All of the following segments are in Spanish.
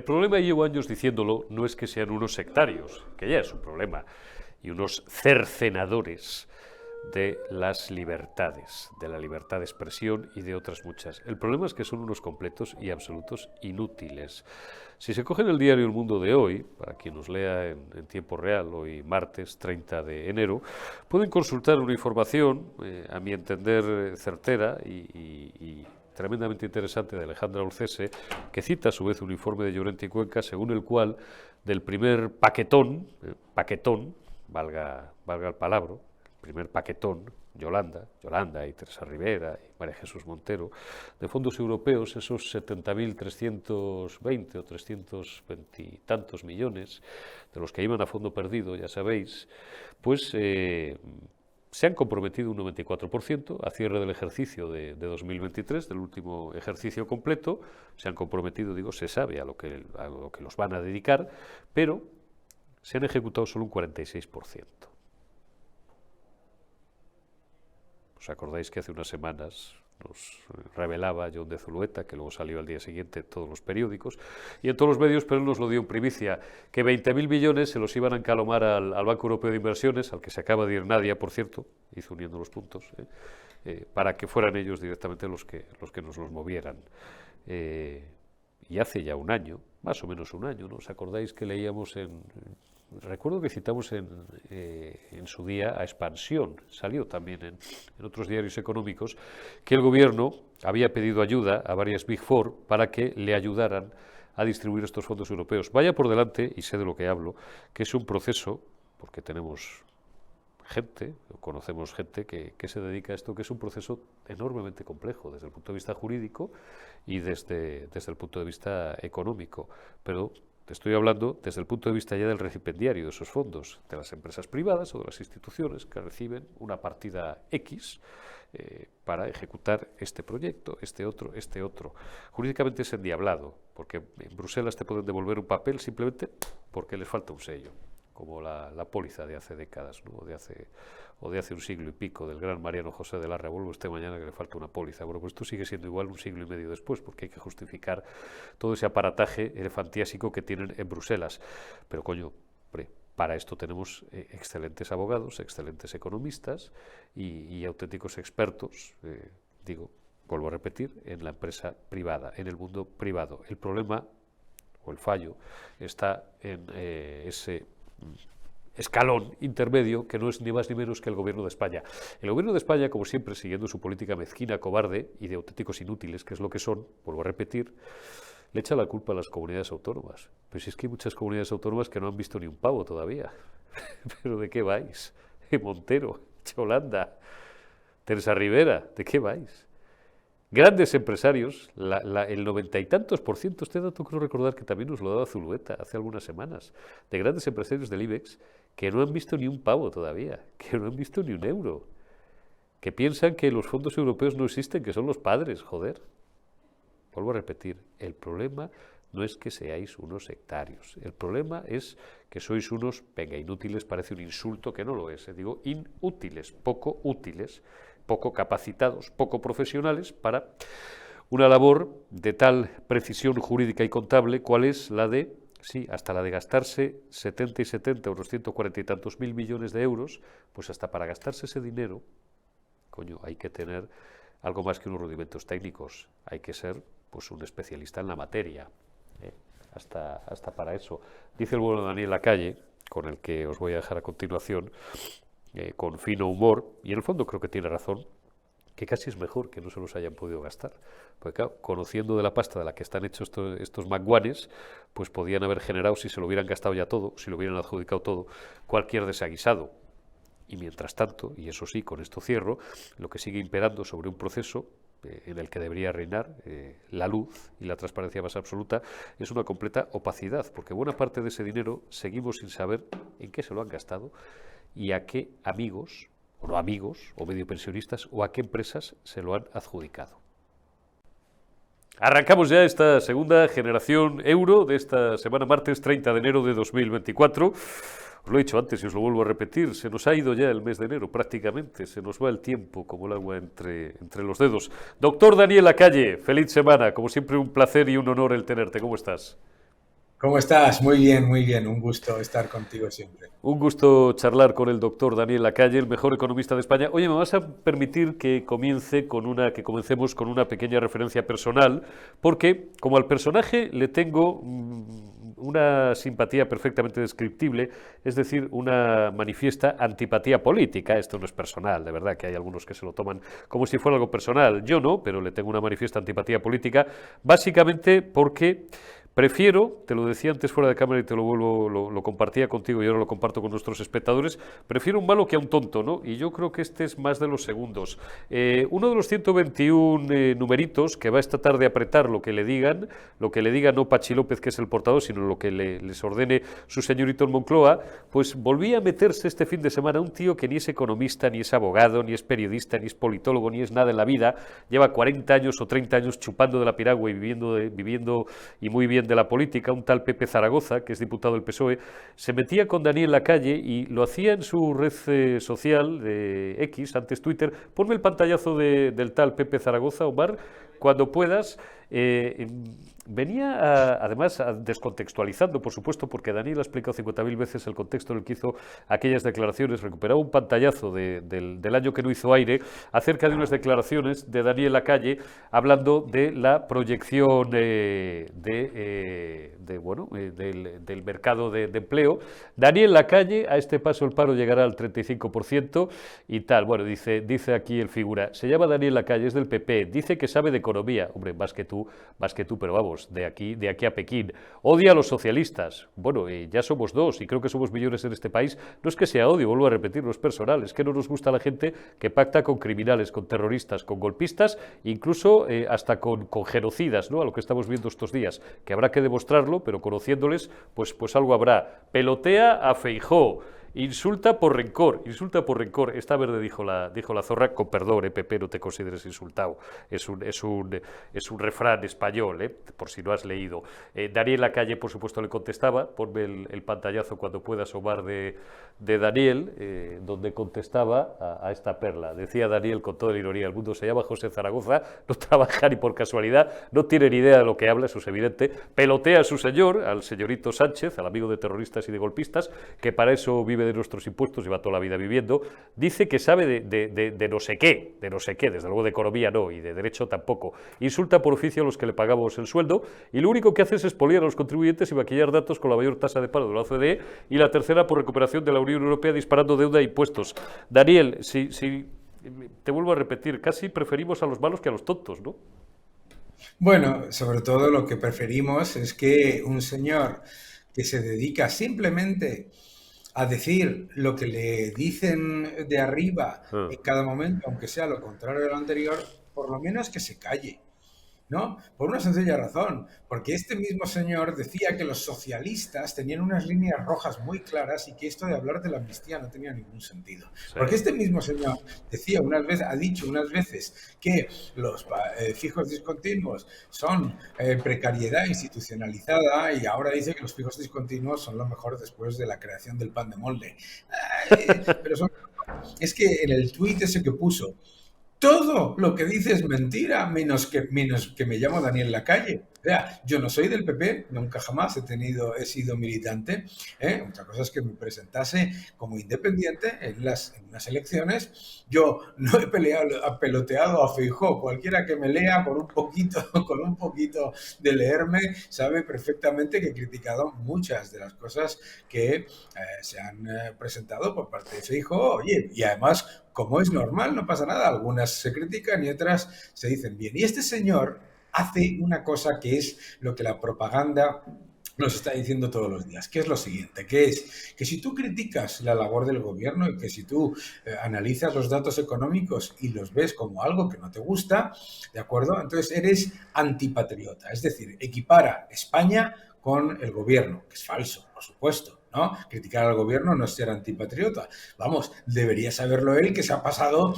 problema, y llevo años diciéndolo, no es que sean unos sectarios, que ya es un problema, y unos cercenadores de las libertades, de la libertad de expresión y de otras muchas. El problema es que son unos completos y absolutos inútiles. Si se cogen el diario El Mundo de hoy, para quien nos lea en tiempo real, hoy martes 30 de enero, pueden consultar una información, a mi entender, certera y tremendamente interesante de Alejandra Olcese, que cita a su vez un informe de Llorente y Cuenca, según el cual del primer paquetón, valga el palabra, primer paquetón, Yolanda y Teresa Rivera y María Jesús Montero, de fondos europeos, esos 70.320 o 320 y tantos millones, de los que iban a fondo perdido, ya sabéis, pues se han comprometido un 94% a cierre del ejercicio de 2023, del último ejercicio completo. Se han comprometido, digo, se sabe a lo que los van a dedicar, pero se han ejecutado solo un 46%. ¿Os acordáis que hace unas semanas nos revelaba John de Zulueta, que luego salió al día siguiente en todos los periódicos y en todos los medios, pero él nos lo dio en primicia, que 20.000 millones se los iban a encalomar al Banco Europeo de Inversiones, al que se acaba de ir Nadia, por cierto, hizo uniendo los puntos, para que fueran ellos directamente los que nos los movieran. Y hace ya un año, más o menos un año, ¿no? ¿Os acordáis que leíamos recuerdo que citamos en su día a Expansión, salió también en otros diarios económicos, que el gobierno había pedido ayuda a varias Big Four para que le ayudaran a distribuir estos fondos europeos. Vaya por delante, y sé de lo que hablo, que es un proceso, porque tenemos gente, conocemos gente que se dedica a esto, que es un proceso enormemente complejo desde el punto de vista jurídico y desde el punto de vista económico, pero te estoy hablando desde el punto de vista ya del recipiendario de esos fondos, de las empresas privadas o de las instituciones que reciben una partida X para ejecutar este proyecto, este otro. Jurídicamente es endiablado, porque en Bruselas te pueden devolver un papel simplemente porque les falta un sello, como la póliza de hace décadas, ¿no? o de hace un siglo y pico, del gran Mariano José de Larra. Vuelvo esta mañana que le falta una póliza. Bueno, pues esto sigue siendo igual un siglo y medio después, porque hay que justificar todo ese aparataje elefantiásico que tienen en Bruselas. Pero coño, para esto tenemos excelentes abogados, excelentes economistas y auténticos expertos, vuelvo a repetir, en la empresa privada, en el mundo privado. El problema o el fallo está en ese escalón intermedio, que no es ni más ni menos que el gobierno de España. El gobierno de España, como siempre, siguiendo su política mezquina, cobarde y de auténticos inútiles, que es lo que son, vuelvo a repetir, le echa la culpa a las comunidades autónomas. Pero si es que hay muchas comunidades autónomas que no han visto ni un pavo todavía. ¿Pero de qué vais? Montero, Yolanda, Teresa Rivera, ¿de qué vais? Grandes empresarios, el 90 y tantos por ciento, este dato creo recordar que también nos lo daba Zulueta hace algunas semanas, de grandes empresarios del IBEX que no han visto ni un pavo todavía, que no han visto ni un euro, que piensan que los fondos europeos no existen, que son los padres, joder. Vuelvo a repetir, el problema no es que seáis unos sectarios, el problema es que sois unos, inútiles, parece un insulto, que no lo es, digo inútiles, poco útiles, poco capacitados, poco profesionales para una labor de tal precisión jurídica y contable, cual es la de, hasta la de gastarse 70 y 70, unos 140 y tantos mil millones de euros, pues hasta para gastarse ese dinero, coño, hay que tener algo más que unos rudimentos técnicos, hay que ser pues un especialista en la materia, hasta para eso. Dice el bueno Daniel Lacalle, con el que os voy a dejar a continuación, con fino humor, y en el fondo creo que tiene razón, que casi es mejor que no se los hayan podido gastar. Porque claro, conociendo de la pasta de la que están hechos estos maguanes, pues podían haber generado, si se lo hubieran gastado ya todo, si lo hubieran adjudicado todo, cualquier desaguisado. Y mientras tanto, y eso sí, con esto cierro, lo que sigue imperando sobre un proceso en el que debería reinar la luz y la transparencia más absoluta, es una completa opacidad, porque buena parte de ese dinero seguimos sin saber en qué se lo han gastado y a qué amigos, o no amigos, o medio pensionistas, o a qué empresas se lo han adjudicado. Arrancamos ya esta segunda generación euro de esta semana martes 30 de enero de 2024. Os lo he dicho antes y os lo vuelvo a repetir, se nos ha ido ya el mes de enero prácticamente, se nos va el tiempo como el agua entre los dedos. Doctor Daniel Lacalle, feliz semana, como siempre un placer y un honor el tenerte, ¿cómo estás? ¿Cómo estás? Muy bien, muy bien. Un gusto estar contigo siempre. Un gusto charlar con el doctor Daniel Lacalle, el mejor economista de España. Oye, me vas a permitir que comencemos con una pequeña referencia personal, porque como al personaje le tengo una simpatía perfectamente descriptible, es decir, una manifiesta antipatía política. Esto no es personal, de verdad que hay algunos que se lo toman como si fuera algo personal. Yo no, pero le tengo una manifiesta antipatía política, básicamente porque prefiero, te lo decía antes fuera de cámara y te lo vuelvo, lo compartía contigo y ahora lo comparto con nuestros espectadores, prefiero un malo que a un tonto, ¿no? Y yo creo que este es más de los segundos. Uno de los 121 numeritos que va esta tarde a apretar lo que le diga no Pachi López, que es el portador, sino lo que les ordene su señorito en Moncloa, pues volvía a meterse este fin de semana un tío que ni es economista, ni es abogado, ni es periodista, ni es politólogo, ni es nada en la vida, lleva 40 años o 30 años chupando de la piragua y viviendo y muy bien de la política, un tal Pepe Zaragoza, que es diputado del PSOE, se metía con Daniel Lacalle y lo hacía en su red social de X, antes Twitter. Ponme el pantallazo del tal Pepe Zaragoza, Omar, cuando puedas. Eh, venía, además, descontextualizando, por supuesto, porque Daniel ha explicado 50.000 veces el contexto en el que hizo aquellas declaraciones, recuperaba un pantallazo del año que no hizo aire, acerca de unas declaraciones de Daniel Lacalle, hablando de la proyección del mercado de empleo. Daniel Lacalle, a este paso el paro llegará al 35% y tal. Bueno, dice aquí el figura, se llama Daniel Lacalle, es del PP, dice que sabe de economía. Hombre, más que tú, pero vamos, de aquí a Pekín. Odia a los socialistas. Bueno, ya somos dos y creo que somos millones en este país. No es que sea odio, vuelvo a repetir, no es personal, es que no nos gusta la gente que pacta con criminales, con terroristas, con golpistas, incluso hasta con genocidas, ¿no? A lo que estamos viendo estos días, que habrá que demostrarlo, pero conociéndoles, pues algo habrá. Pelotea a Feijóo. Insulta por rencor, insulta por rencor. Esta verde dijo la zorra, con perdón, Pepe, no te consideres insultado. Es un refrán español, por si no has leído. Daniel Lacalle, por supuesto, le contestaba. Ponme el pantallazo cuando puedas, Omar, de Daniel, donde contestaba a esta perla. Decía Daniel con toda la ironía del mundo, se llama José Zaragoza, no trabaja ni por casualidad, no tiene ni idea de lo que habla, eso es evidente. Pelotea a su señor, al señorito Sánchez, al amigo de terroristas y de golpistas, que para eso vive de nuestros impuestos, lleva toda la vida viviendo. Dice que sabe de no sé qué, desde luego de economía no, y de derecho tampoco. Insulta por oficio a los que le pagamos el sueldo, y lo único que hace es expoliar a los contribuyentes y maquillar datos con la mayor tasa de paro de la OCDE, y la tercera por recuperación de la Unión Europea disparando deuda e impuestos. Daniel, si te vuelvo a repetir, casi preferimos a los malos que a los tontos, ¿no? Bueno, sobre todo lo que preferimos es que un señor que se dedica simplemente a decir lo que le dicen de arriba Ah, en cada momento, aunque sea lo contrario de lo anterior, por lo menos que se calle. ¿No? Por una sencilla razón, porque este mismo señor decía que los socialistas tenían unas líneas rojas muy claras y que esto de hablar de la amnistía no tenía ningún sentido. sí. Porque este mismo señor decía ha dicho unas veces que los fijos discontinuos son precariedad institucionalizada y ahora dice que los fijos discontinuos son lo mejor después de la creación del pan de molde. Pero es que en el tuit ese que puso, todo lo que dice es mentira, menos que me llamo Daniel Lacalle. O sea, yo no soy del PP, nunca jamás he sido militante. Otra cosa es que me presentase como independiente en unas elecciones. Yo no he peloteado a Feijóo. Cualquiera que me lea con un poquito de leerme, sabe perfectamente que he criticado muchas de las cosas que se han presentado por parte de Feijóo. Oye, y además, como es normal, no pasa nada. Algunas se critican y otras se dicen bien. Y este señor hace una cosa que es lo que la propaganda nos está diciendo todos los días, que es lo siguiente, que es que si tú criticas la labor del gobierno y que si tú analizas los datos económicos y los ves como algo que no te gusta, ¿de acuerdo? Entonces eres antipatriota, es decir, equipara España con el gobierno, que es falso, por supuesto. ¿No? Criticar al gobierno no es ser antipatriota. Vamos, debería saberlo él, que se ha pasado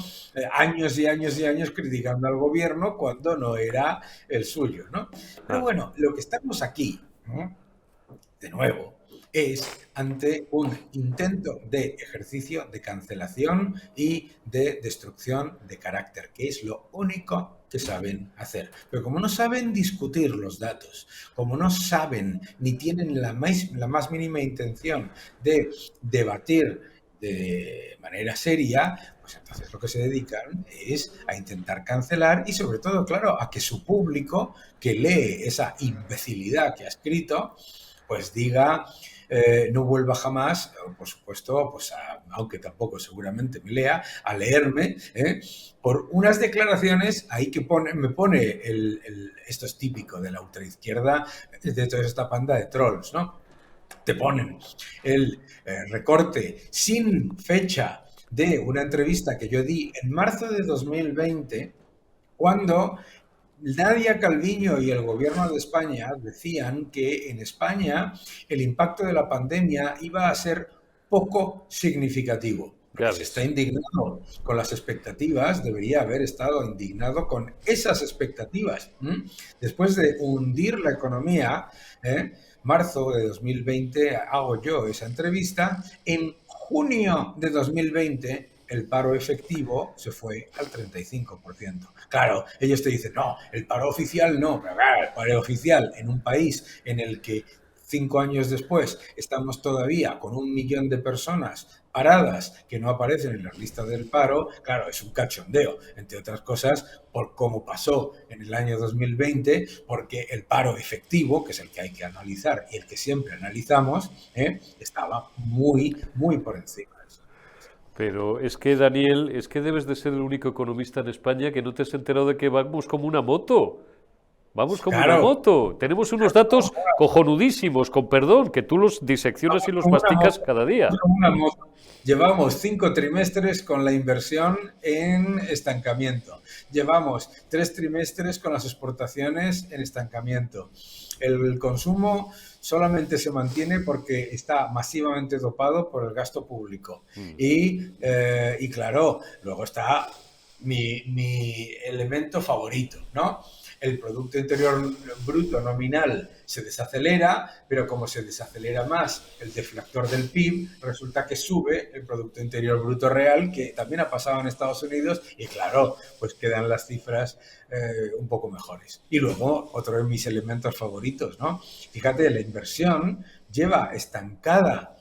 años y años y años criticando al gobierno cuando no era el suyo, ¿no? Pero Ah. bueno, lo que estamos aquí, ¿no? De nuevo, es ante un intento de ejercicio de cancelación y de destrucción de carácter, que es lo único que saben hacer. Pero como no saben discutir los datos, como no saben ni tienen la más mínima intención de debatir de manera seria, pues entonces lo que se dedican es a intentar cancelar y sobre todo, claro, a que su público que lee esa imbecilidad que ha escrito, pues diga, no vuelva jamás, por supuesto, pues aunque tampoco seguramente me lea, a leerme, por unas declaraciones ahí que me pone esto es típico de la ultraizquierda, de toda esta panda de trolls, ¿no? Te ponen el recorte sin fecha de una entrevista que yo di en marzo de 2020, cuando Nadia Calviño y el gobierno de España decían que en España el impacto de la pandemia iba a ser poco significativo. Ya Se está ves. indignado con las expectativas, debería haber estado indignado con esas expectativas. Después de hundir la economía, marzo de 2020 hago yo esa entrevista, en junio de 2020 el paro efectivo se fue al 35%. Claro, ellos te dicen, no, el paro oficial no, pero claro, el paro oficial en un país en el que 5 años después estamos todavía con 1 millón de personas paradas que no aparecen en la lista del paro, claro, es un cachondeo, entre otras cosas, por cómo pasó en el año 2020, porque el paro efectivo, que es el que hay que analizar y el que siempre analizamos, estaba muy, muy por encima. Pero es que, Daniel, es que debes de ser el único economista en España que no te has enterado de que vamos como una moto. Vamos como una Claro, moto. Tenemos unos datos cojonudísimos, con perdón, que tú los diseccionas y los como una masticas moto, cada día. como una moto. Llevamos 5 trimestres con la inversión en estancamiento. Llevamos 3 trimestres con las exportaciones en estancamiento. El consumo solamente se mantiene porque está masivamente dopado por el gasto público. Y claro, luego está mi elemento favorito, ¿no? El Producto Interior Bruto nominal se desacelera, pero como se desacelera más el deflactor del PIB, resulta que sube el Producto Interior Bruto real, que también ha pasado en Estados Unidos, y claro, pues quedan las cifras un poco mejores. Y luego, otro de mis elementos favoritos, ¿no? Fíjate, la inversión lleva estancada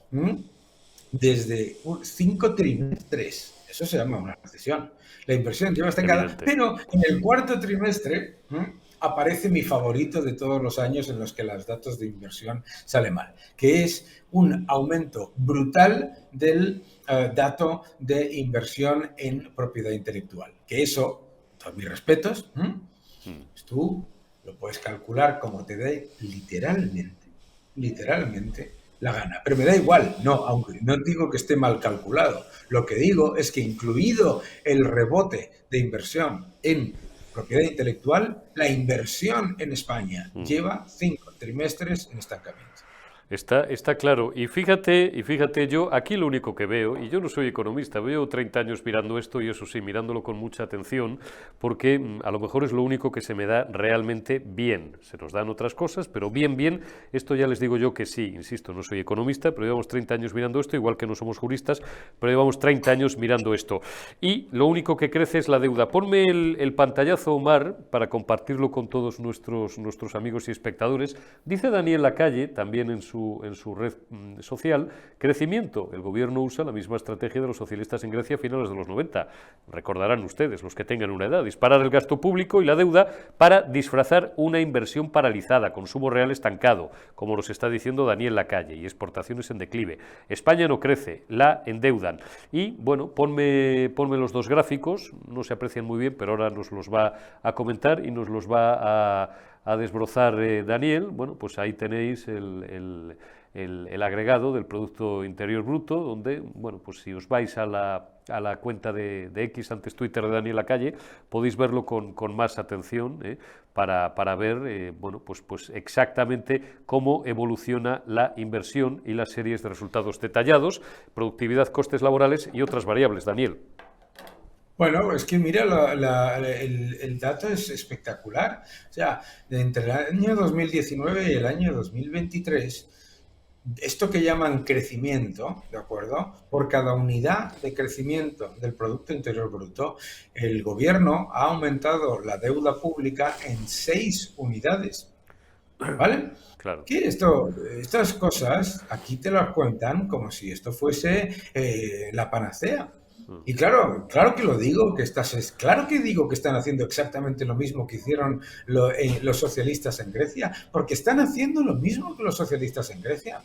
desde 5 trimestres. Eso se llama una recesión. La inversión lleva estancada, Evidente. pero en el cuarto trimestre aparece mi favorito de todos los años en los que los datos de inversión salen mal, que es un aumento brutal del dato de inversión en propiedad intelectual. Que eso, todos mis respetos, pues tú lo puedes calcular como te dé literalmente la gana. Pero me da igual, no, aunque no digo que esté mal calculado. Lo que digo es que incluido el rebote de inversión en propiedad intelectual, la inversión en España lleva 5 trimestres en estancamiento. Está claro. Y fíjate, yo aquí lo único que veo, y yo no soy economista, veo 30 años mirando esto y eso sí, mirándolo con mucha atención, porque a lo mejor es lo único que se me da realmente bien. Se nos dan otras cosas, pero bien, esto ya les digo yo que sí, insisto, no soy economista, pero llevamos 30 años mirando esto, igual que no somos juristas, pero llevamos 30 años mirando esto. Y lo único que crece es la deuda. Ponme el pantallazo, Omar, para compartirlo con todos nuestros amigos y espectadores. Dice Daniel Lacalle, también en su red social, crecimiento. El gobierno usa la misma estrategia de los socialistas en Grecia a finales de los 90. Recordarán ustedes, los que tengan una edad, disparar el gasto público y la deuda para disfrazar una inversión paralizada, consumo real estancado, como nos está diciendo Daniel Lacalle, y exportaciones en declive. España no crece, la endeudan. Y, bueno, ponme los dos gráficos, no se aprecian muy bien, pero ahora nos los va a comentar y nos los va a desbrozar Daniel. Bueno, pues ahí tenéis el agregado del Producto Interior Bruto, donde, bueno, pues si os vais a la cuenta de X, antes Twitter, de Daniel Lacalle, podéis verlo con más atención para ver, bueno, pues exactamente cómo evoluciona la inversión y las series de resultados detallados, productividad, costes laborales y otras variables. Daniel. Bueno, es que mira, el dato es espectacular. O sea, entre el año 2019 y el año 2023, esto que llaman crecimiento, ¿de acuerdo? Por cada unidad de crecimiento del Producto Interior Bruto, el gobierno ha aumentado la deuda pública en 6 unidades, ¿vale? Claro. Que estas cosas aquí te las cuentan como si esto fuese la panacea. Y claro que lo digo, claro que digo que están haciendo exactamente lo mismo que hicieron los socialistas en Grecia, porque están haciendo lo mismo que los socialistas en Grecia.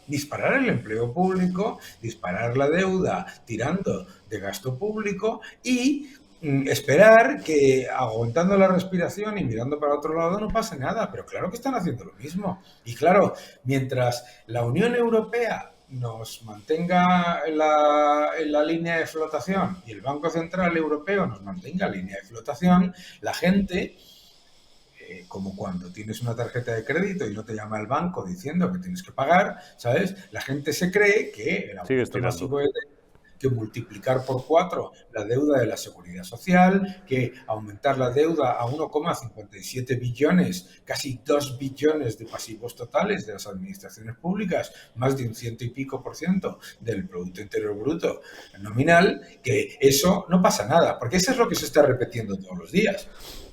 Disparar el empleo público, disparar la deuda tirando de gasto público y esperar que aguantando la respiración y mirando para otro lado no pase nada, pero claro que están haciendo lo mismo. Y claro, mientras la Unión Europea nos mantenga en la línea de flotación y el Banco Central Europeo nos mantenga en línea de flotación, la gente, como cuando tienes una tarjeta de crédito y no te llama el banco diciendo que tienes que pagar, ¿sabes? La gente se cree que el aumento masivo de que multiplicar por 4 la deuda de la Seguridad Social, que aumentar la deuda a 1,57 billones, casi 2 billones de pasivos totales de las administraciones públicas, más de un 100 y pico % del Producto Interior Bruto nominal, que eso no pasa nada, porque eso es lo que se está repitiendo todos los días.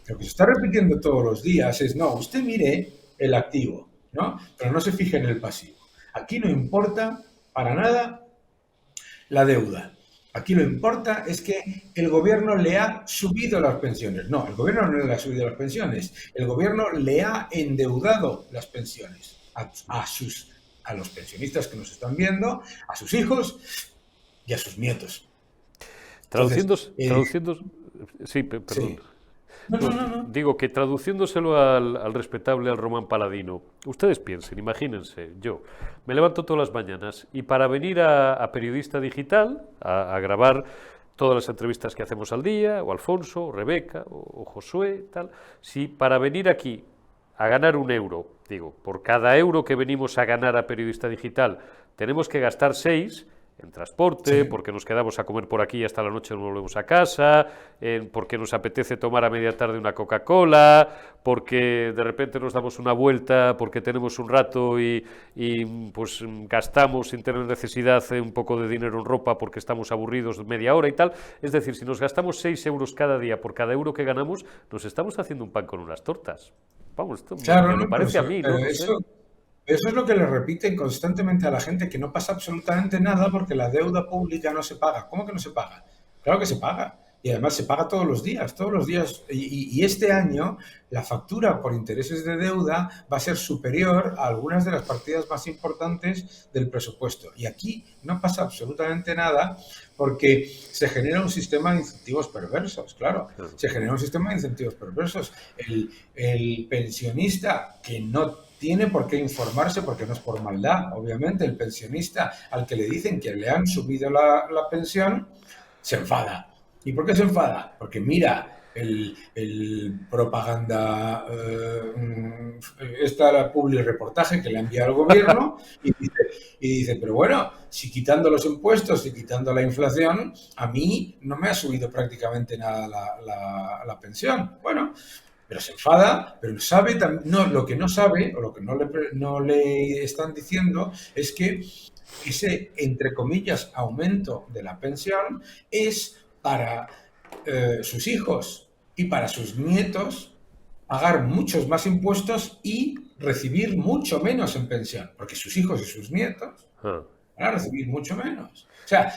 Lo que se está repitiendo todos los días es, no, usted mire el activo, ¿no? Pero no se fije en el pasivo. Aquí no importa para nada la deuda. Aquí lo que importa es que el gobierno le ha subido las pensiones. No, el gobierno no le ha subido las pensiones. El gobierno le ha endeudado las pensiones a los pensionistas que nos están viendo, a sus hijos y a sus nietos. Traduciendo, sí, perdón. Sí. No. Digo que traduciéndoselo al respetable, al Román Paladino, ustedes piensen, imagínense, yo me levanto todas las mañanas y para venir a Periodista Digital, a grabar todas las entrevistas que hacemos al día, o Alfonso, o Rebeca, o Josué, tal, si para venir aquí a ganar €1, digo, por cada euro que venimos a ganar a Periodista Digital, tenemos que gastar 6, en transporte, sí, porque nos quedamos a comer por aquí y hasta la noche nos volvemos a casa, porque nos apetece tomar a media tarde una Coca-Cola, porque de repente nos damos una vuelta, porque tenemos un rato y pues gastamos sin tener necesidad un poco de dinero en ropa porque estamos aburridos media hora y tal. Es decir, si nos gastamos 6 euros cada día por cada euro que ganamos, nos estamos haciendo un pan con unas tortas. Vamos, esto claro, me parece a mí, ¿no? Eso es lo que le repiten constantemente a la gente, que no pasa absolutamente nada porque la deuda pública no se paga. ¿Cómo que no se paga? Claro que se paga. Y además se paga todos los días. Y este año la factura por intereses de deuda va a ser superior a algunas de las partidas más importantes del presupuesto. Y aquí no pasa absolutamente nada porque se genera un sistema de incentivos perversos, claro. Se genera un sistema de incentivos perversos. El pensionista que no tiene por qué informarse, porque no es por maldad, obviamente, el pensionista al que le dicen que le han subido la pensión, se enfada. ¿Y por qué se enfada? Porque mira el propaganda, la public reportaje que le ha enviado el gobierno y dice, pero bueno, si quitando los impuestos y quitando la inflación, a mí no me ha subido prácticamente nada la pensión. Bueno, pero se enfada, pero sabe, lo que no sabe, o lo que no le están diciendo, es que ese, entre comillas, aumento de la pensión es para sus hijos y para sus nietos pagar muchos más impuestos y recibir mucho menos en pensión, porque sus hijos y sus nietos van a recibir mucho menos. O sea,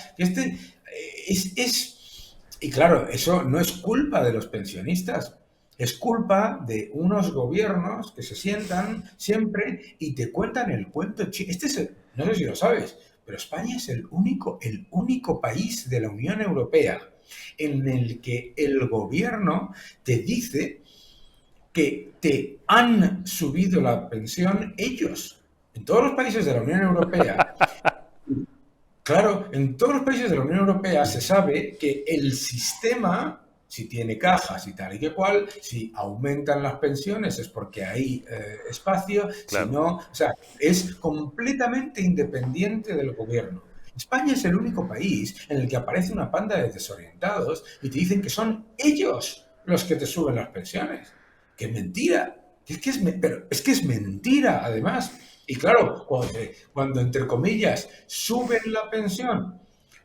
y claro, eso no es culpa de los pensionistas. Es culpa de unos gobiernos que se sientan siempre y te cuentan el cuento. No sé si lo sabes, pero España es el único país de la Unión Europea en el que el gobierno te dice que te han subido la pensión ellos. En todos los países de la Unión Europea, claro, en todos los países de la Unión Europea se sabe que el sistema, si tiene cajas y tal y que cual, si aumentan las pensiones es porque hay espacio, claro. Si no, o sea, es completamente independiente del gobierno. España es el único país en el que aparece una panda de desorientados y te dicen que son ellos los que te suben las pensiones. ¡Qué mentira! Pero es que es mentira, además. Y claro, cuando entre comillas suben la pensión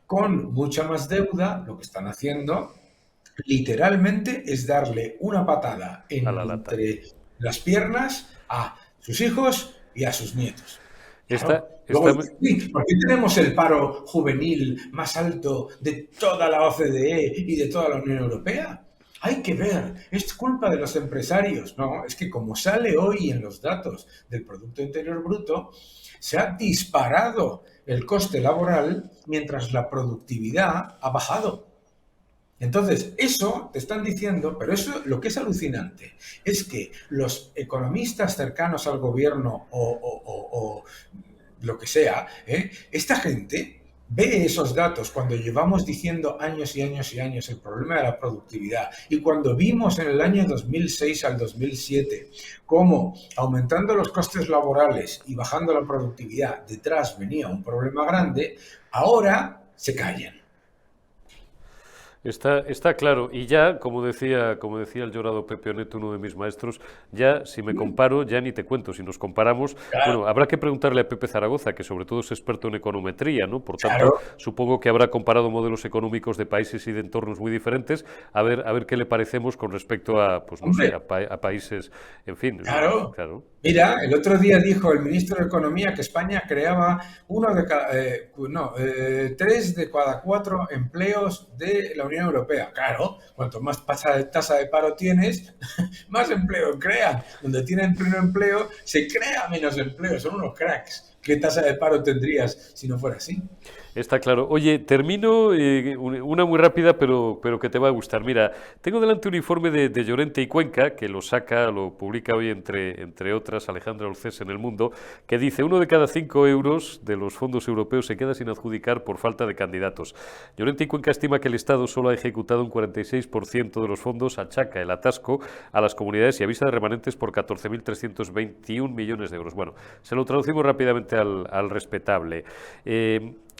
con mucha más deuda, lo que están haciendo literalmente es darle una patada A la lata. entre las piernas a sus hijos y a sus nietos. Esta, Claro. Luego esta, dicen, ¿por qué tenemos el paro juvenil más alto de toda la OCDE y de toda la Unión Europea? Hay que ver, es culpa de los empresarios. No, es que como sale hoy en los datos del Producto Interior Bruto, se ha disparado el coste laboral mientras la productividad ha bajado. Entonces, eso te están diciendo, pero eso lo que es alucinante es que los economistas cercanos al gobierno o lo que sea, esta gente ve esos datos cuando llevamos diciendo años y años y años el problema de la productividad y cuando vimos en el año 2006 al 2007 cómo aumentando los costes laborales y bajando la productividad detrás venía un problema grande, ahora se callan. Está claro, y ya, como decía el llorado Pepe Onet, uno de mis maestros, ya si me comparo, ya ni te cuento, si nos comparamos, Claro, bueno, habrá que preguntarle a Pepe Zaragoza, que sobre todo es experto en econometría, ¿no? Por tanto, claro. supongo que habrá comparado modelos económicos de países y de entornos muy diferentes, a ver qué le parecemos con respecto a, pues no sé, Hombre, a países, en fin, claro. claro. Mira, el otro día dijo el ministro de Economía que España creaba tres de cada cuatro empleos de la Unión Europea. Claro, cuanto más tasa de paro tienes, más empleo crean. Donde tienen pleno empleo, se crea menos empleo. Son unos cracks. ¿Qué tasa de paro tendrías si no fuera así? Está claro. Oye, termino una muy rápida, pero que te va a gustar. Mira, tengo delante un informe de Llorente y Cuenca, que lo publica hoy entre otras Alejandra Olcés en El Mundo, que dice, 1 de cada 5 euros de los fondos europeos se queda sin adjudicar por falta de candidatos. Llorente y Cuenca estima que el Estado solo ha ejecutado un 46% de los fondos, achaca el atasco a las comunidades y avisa de remanentes por 14.321 millones de euros. Bueno, se lo traducimos rápidamente al respetable.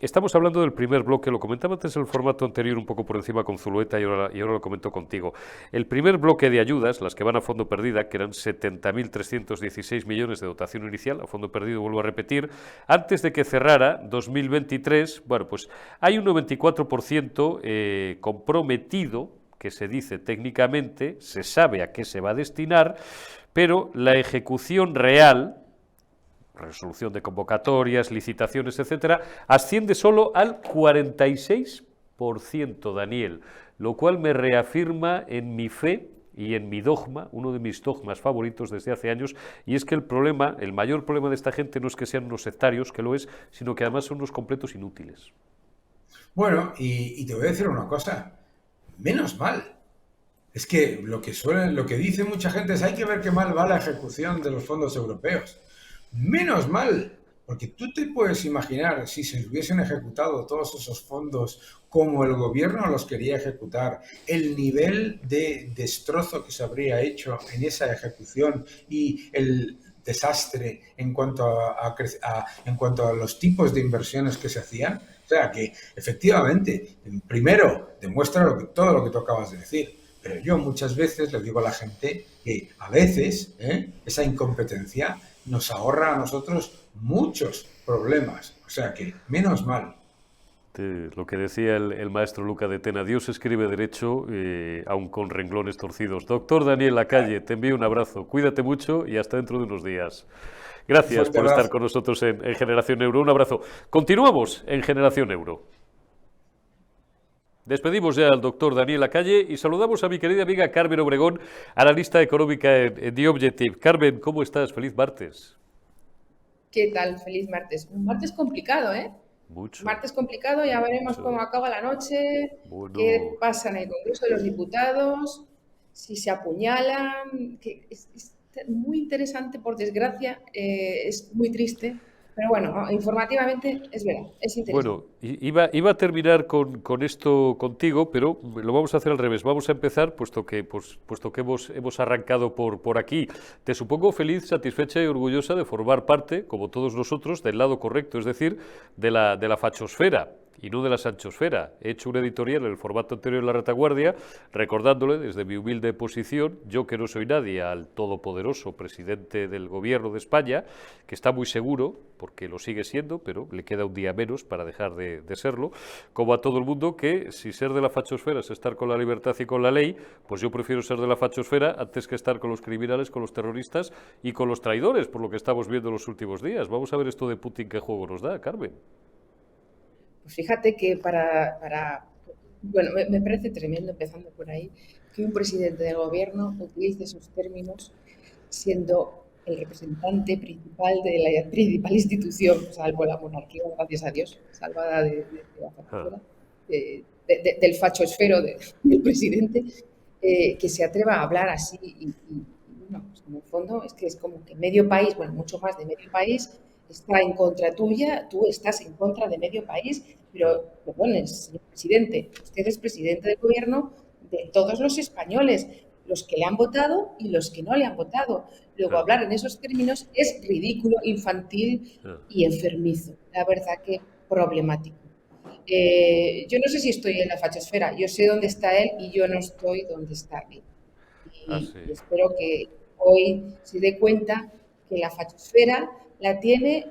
Estamos hablando del primer bloque, lo comentaba antes en el formato anterior un poco por encima con Zulueta y ahora lo comento contigo. El primer bloque de ayudas, las que van a fondo perdida, que eran 70.316 millones de dotación inicial, a fondo perdido vuelvo a repetir, antes de que cerrara 2023, bueno, pues hay un 94% comprometido, que se dice técnicamente, se sabe a qué se va a destinar, pero la ejecución real, resolución de convocatorias, licitaciones, etcétera, asciende solo al 46%, Daniel, lo cual me reafirma en mi fe y en mi dogma, uno de mis dogmas favoritos desde hace años, y es que el mayor problema de esta gente no es que sean unos sectarios, que lo es, sino que además son unos completos inútiles. Bueno, y te voy a decir una cosa. Menos mal. Es que lo que dice mucha gente es hay que ver qué mal va la ejecución de los fondos europeos. Menos mal, porque tú te puedes imaginar si se hubiesen ejecutado todos esos fondos como el gobierno los quería ejecutar, el nivel de destrozo que se habría hecho en esa ejecución y el desastre en cuanto en cuanto a los tipos de inversiones que se hacían. O sea que efectivamente, primero, demuestra todo lo que tú acabas de decir. Pero yo muchas veces le digo a la gente que a veces esa incompetencia nos ahorra a nosotros muchos problemas. O sea que, menos mal. Lo que decía el maestro Luca de Tena, Dios escribe derecho, aun con renglones torcidos. Doctor Daniel Lacalle, te envío un abrazo, cuídate mucho y hasta dentro de unos días. Un Gracias fuerte por estar abrazo. con nosotros en Generación Euro. Un abrazo. Continuamos en Generación Euro. Despedimos ya al doctor Daniel Lacalle y saludamos a mi querida amiga Carmen Obregón, analista económica en The Objective. Carmen, ¿cómo estás? Feliz martes. ¿Qué tal? Feliz martes. Un martes complicado, ¿eh? Mucho, Martes complicado, ya veremos cómo mucho. acaba la noche, qué Bueno, pasa en el Congreso de los Diputados, si se apuñalan, que es muy interesante, por desgracia, es muy triste, pero bueno, informativamente es verdad, es interesante. bueno, iba a terminar con esto contigo, pero lo vamos a hacer al revés. Vamos a empezar, puesto que hemos arrancado por aquí. Te supongo feliz, satisfecha y orgullosa de formar parte, como todos nosotros, del lado correcto, es decir, de la fachosfera. y no de la sanchosfera. He hecho un editorial en el formato anterior de La Retaguardia, recordándole desde mi humilde posición, yo que no soy nadie, al todopoderoso presidente del gobierno de España, que está muy seguro, porque lo sigue siendo, pero le queda un día menos para dejar de serlo, como a todo el mundo, que si ser de la fachosfera es estar con la libertad y con la ley, pues yo prefiero ser de la fachosfera antes que estar con los criminales, con los terroristas y con los traidores, por lo que estamos viendo en los últimos días. Vamos a ver esto de Putin qué juego nos da, Carmen. Pues fíjate que bueno, me parece tremendo, empezando por ahí, que un presidente del gobierno utilice esos términos siendo el representante principal de la principal institución, salvo la monarquía, gracias a Dios, salvada de la fachosfera, del fachosfero del presidente, que se atreva a hablar así y bueno, pues en el fondo es que es como que medio país, bueno, mucho más de medio país, está en contra tuya, tú estás en contra de medio país, pero, perdón, señor presidente, usted es presidente del gobierno de todos los españoles, los que le han votado y los que no le han votado. Luego, hablar en esos términos es ridículo, infantil y enfermizo. La verdad que problemático. Yo no sé si estoy en la fachosfera, yo sé dónde está él y yo no estoy donde está él. Y espero que hoy se dé cuenta que la fachosfera la tiene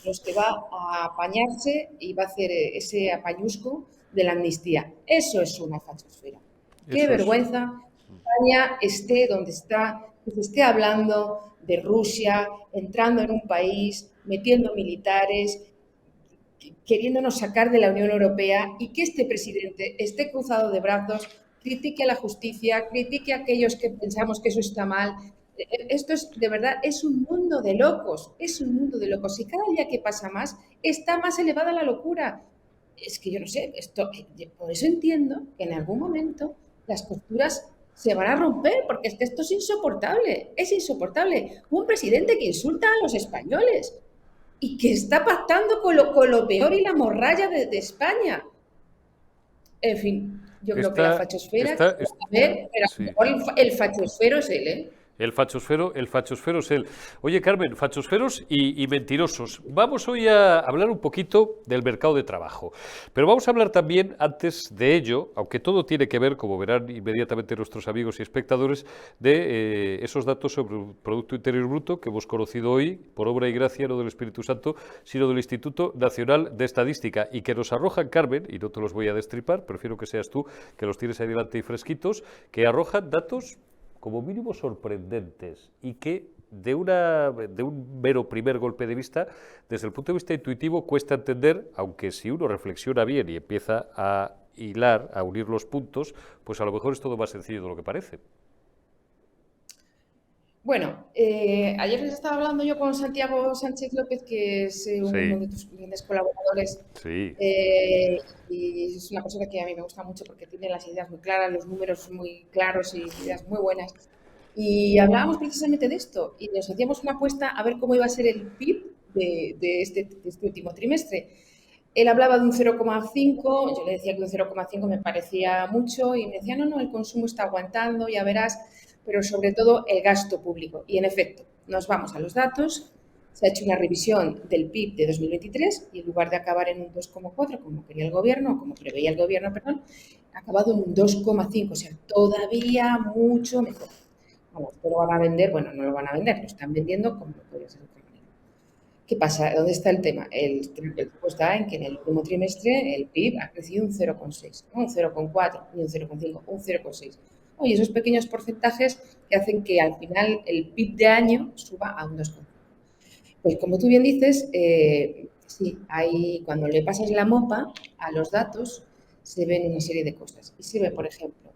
los que va a apañarse y va a hacer ese apañusco de la amnistía. Eso es una fachosfera. Qué vergüenza España esté donde está, que se esté hablando de Rusia, entrando en un país, metiendo militares, queriéndonos sacar de la Unión Europea y que este presidente esté cruzado de brazos, critique a la justicia, critique a aquellos que pensamos que eso está mal. Esto es, de verdad, es un mundo de locos, es un mundo de locos. Y cada día que pasa más, está más elevada la locura. Es que yo no sé, por eso entiendo que en algún momento las costuras se van a romper, porque es que esto es insoportable, es insoportable. Un presidente que insulta a los españoles y que está pactando con lo peor y la morralla de España. En fin, yo creo que la fachosfera, pero sí. El fachosfero es él, ¿eh? El fachosfero es él. Oye, Carmen, fachosferos y mentirosos. Vamos hoy a hablar un poquito del mercado de trabajo, pero vamos a hablar también, antes de ello, aunque todo tiene que ver, como verán inmediatamente nuestros amigos y espectadores, de esos datos sobre el Producto Interior Bruto que hemos conocido hoy, por obra y gracia, no del Espíritu Santo, sino del Instituto Nacional de Estadística, y que nos arrojan, Carmen, y no te los voy a destripar, prefiero que seas tú, que los tienes ahí delante y fresquitos, que arrojan datos como mínimo sorprendentes y que de un mero primer golpe de vista, desde el punto de vista intuitivo, cuesta entender, aunque si uno reflexiona bien y empieza a hilar, a unir los puntos, pues a lo mejor es todo más sencillo de lo que parece. Bueno, ayer les estaba hablando yo con Santiago Sánchez López, que es uno de tus grandes colaboradores. Sí. Y es una persona que a mí me gusta mucho porque tiene las ideas muy claras, los números muy claros y ideas muy buenas. Y hablábamos precisamente de esto y nos hacíamos una apuesta a ver cómo iba a ser el PIB de este último trimestre. Él hablaba de un 0,5, yo le decía que un 0,5 me parecía mucho y me decía, no, el consumo está aguantando, ya verás, pero sobre todo el gasto público. Y en efecto, nos vamos a los datos, se ha hecho una revisión del PIB de 2023 y en lugar de acabar en un 2,4 como quería el gobierno, como preveía el gobierno, perdón, ha acabado en un 2,5, o sea, todavía mucho mejor. Vamos, ¿lo van a vender? Bueno, no lo van a vender, lo están vendiendo como no podría ser de otra manera. ¿Qué pasa? ¿Dónde está el tema? El truco está en que en el último trimestre el PIB ha crecido un 0,6, ¿no? Un 0,4, ni un 0,5, un 0,6. Oye, esos pequeños porcentajes que hacen que al final el PIB de año suba a un 2,5. Pues como tú bien dices, sí, cuando le pasas la mopa a los datos se ven una serie de cosas. Y se ve, por ejemplo,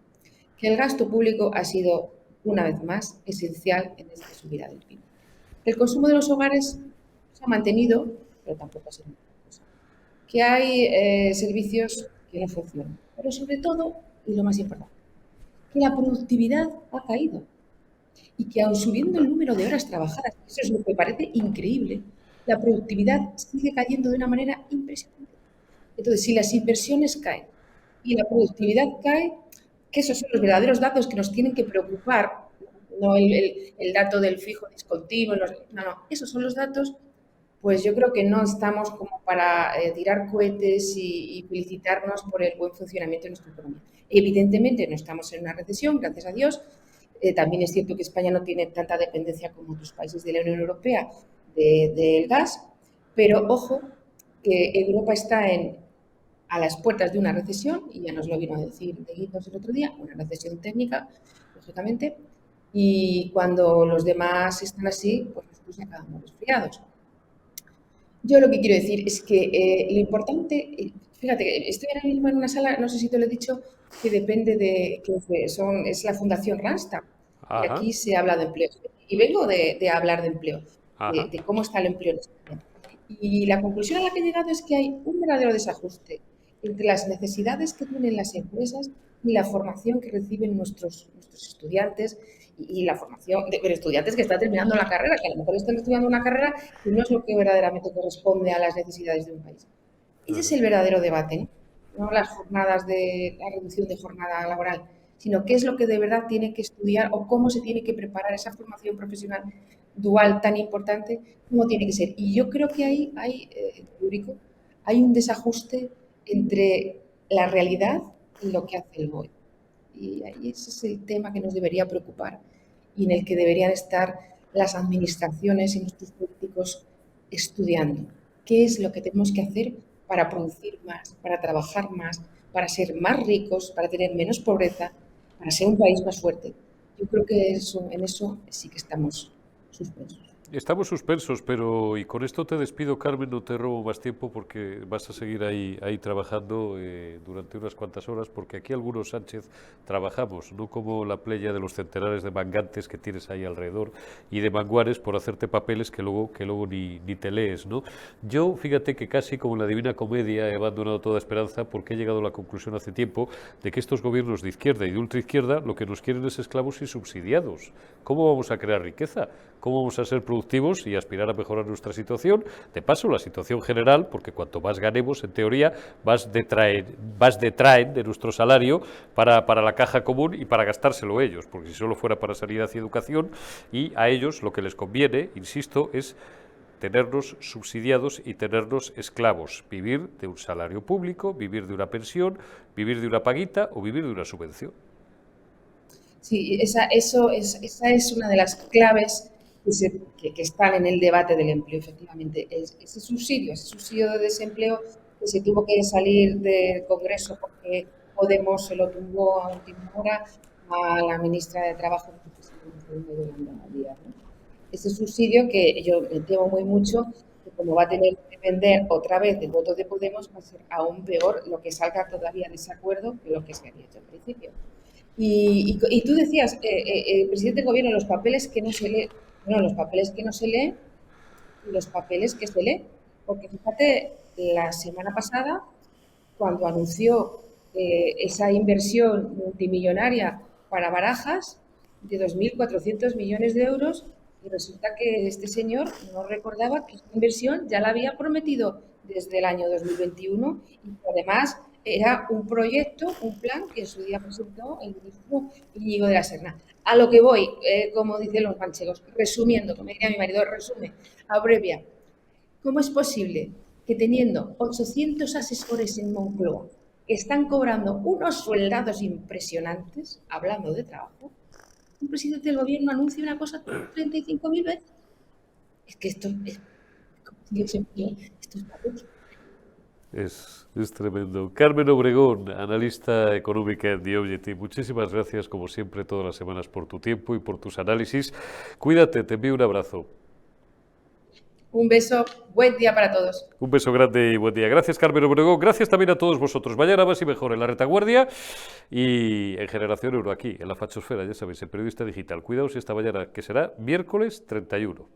que el gasto público ha sido, una vez más, esencial en esta subida del PIB. El consumo de los hogares se ha mantenido, pero tampoco ha sido una cosa. Que hay servicios que no funcionan. Pero sobre todo, y lo más importante, que la productividad ha caído y que aun subiendo el número de horas trabajadas, eso es lo que parece increíble, la productividad sigue cayendo de una manera impresionante. Entonces, si las inversiones caen y la productividad cae, que esos son los verdaderos datos que nos tienen que preocupar, no el dato del fijo discontinuo, no, esos son los datos pues yo creo que no estamos como para tirar cohetes y felicitarnos por el buen funcionamiento de nuestra economía. Evidentemente no estamos en una recesión, gracias a Dios. También es cierto que España no tiene tanta dependencia como otros países de la Unión Europea del gas, pero ojo que Europa está a las puertas de una recesión, y ya nos lo vino a decir De Guindos el otro día, una recesión técnica, lógicamente, y cuando los demás están así, pues nosotros acabamos resfriados. Yo lo que quiero decir es que lo importante, fíjate, estoy ahora mismo en una sala, no sé si te lo he dicho, que depende es la Fundación Randstad, y Ajá, aquí se habla de empleo. Y vengo de hablar de empleo, ajá. de cómo está el empleo en España. Y la conclusión a la que he llegado es que hay un verdadero desajuste entre las necesidades que tienen las empresas y la formación que reciben nuestros estudiantes y la formación de estudiantes que están terminando la carrera, que a lo mejor están estudiando una carrera que no es lo que verdaderamente corresponde a las necesidades de un país. Ese es el verdadero debate, no las jornadas de la reducción de jornada laboral, sino qué es lo que de verdad tiene que estudiar o cómo se tiene que preparar esa formación profesional dual tan importante, cómo tiene que ser. Y yo creo que ahí hay un desajuste entre la realidad y lo que hace el BOE. Y ahí ese es el tema que nos debería preocupar y en el que deberían estar las administraciones y nuestros políticos estudiando. ¿Qué es lo que tenemos que hacer para producir más, para trabajar más, para ser más ricos, para tener menos pobreza, para ser un país más fuerte? Yo creo que en eso sí que estamos suspensos. Estamos suspensos, pero y con esto te despido, Carmen, no te robo más tiempo porque vas a seguir ahí trabajando durante unas cuantas horas, porque aquí algunos Sánchez trabajamos, no como la playa de los centenares de mangantes que tienes ahí alrededor y de manguares por hacerte papeles que luego ni te lees, ¿no? Yo, fíjate que casi como en la Divina Comedia he abandonado toda esperanza porque he llegado a la conclusión hace tiempo de que estos gobiernos de izquierda y de ultraizquierda lo que nos quieren es esclavos y subsidiados. ¿Cómo vamos a crear riqueza? ¿Cómo vamos a ser productivos y aspirar a mejorar nuestra situación? De paso, la situación general, porque cuanto más ganemos, en teoría, más detraen de nuestro salario para la caja común y para gastárselo ellos, porque si solo fuera para sanidad y educación, y a ellos lo que les conviene, insisto, es tenernos subsidiados y tenernos esclavos, vivir de un salario público, vivir de una pensión, vivir de una paguita o vivir de una subvención. Sí, esa es una de las claves que están en el debate del empleo, efectivamente. Ese subsidio de desempleo que se tuvo que salir del Congreso porque Podemos se lo tumbó a última hora a la ministra de Trabajo, Yolanda Díaz, ¿no? Ese subsidio que yo me temo muy mucho que como va a tener que depender otra vez del voto de Podemos, va a ser aún peor lo que salga todavía de ese acuerdo que lo que se había hecho al principio. Y tú decías, el presidente del gobierno, los papeles que no se lee, bueno, los papeles que no se leen y los papeles que se lee. Porque fíjate, la semana pasada, cuando anunció esa inversión multimillonaria para Barajas de 2.400 millones de euros, y resulta que este señor no recordaba que esta inversión ya la había prometido desde el año 2021 y que además era un proyecto, un plan que en su día presentó el ministro Íñigo de la Serna. A lo que voy, como dicen los manchegos, resumiendo, como diría mi marido, resume, abrevia. ¿Cómo es posible que teniendo 800 asesores en Moncloa que están cobrando unos sueldados impresionantes, hablando de trabajo, un presidente del gobierno anuncia una cosa 35.000 veces? Es que esto es patético. Es tremendo. Carmen Obregón, analista económica en The Objective, muchísimas gracias, como siempre, todas las semanas por tu tiempo y por tus análisis. Cuídate, te envío un abrazo. Un beso, buen día para todos. Un beso grande y buen día. Gracias, Carmen Obregón. Gracias también a todos vosotros. Mañana más y mejor en La Retaguardia y en Generación Euro, aquí, en la Fachosfera, ya sabéis, el periodista digital. Cuidaos esta mañana, que será miércoles 31.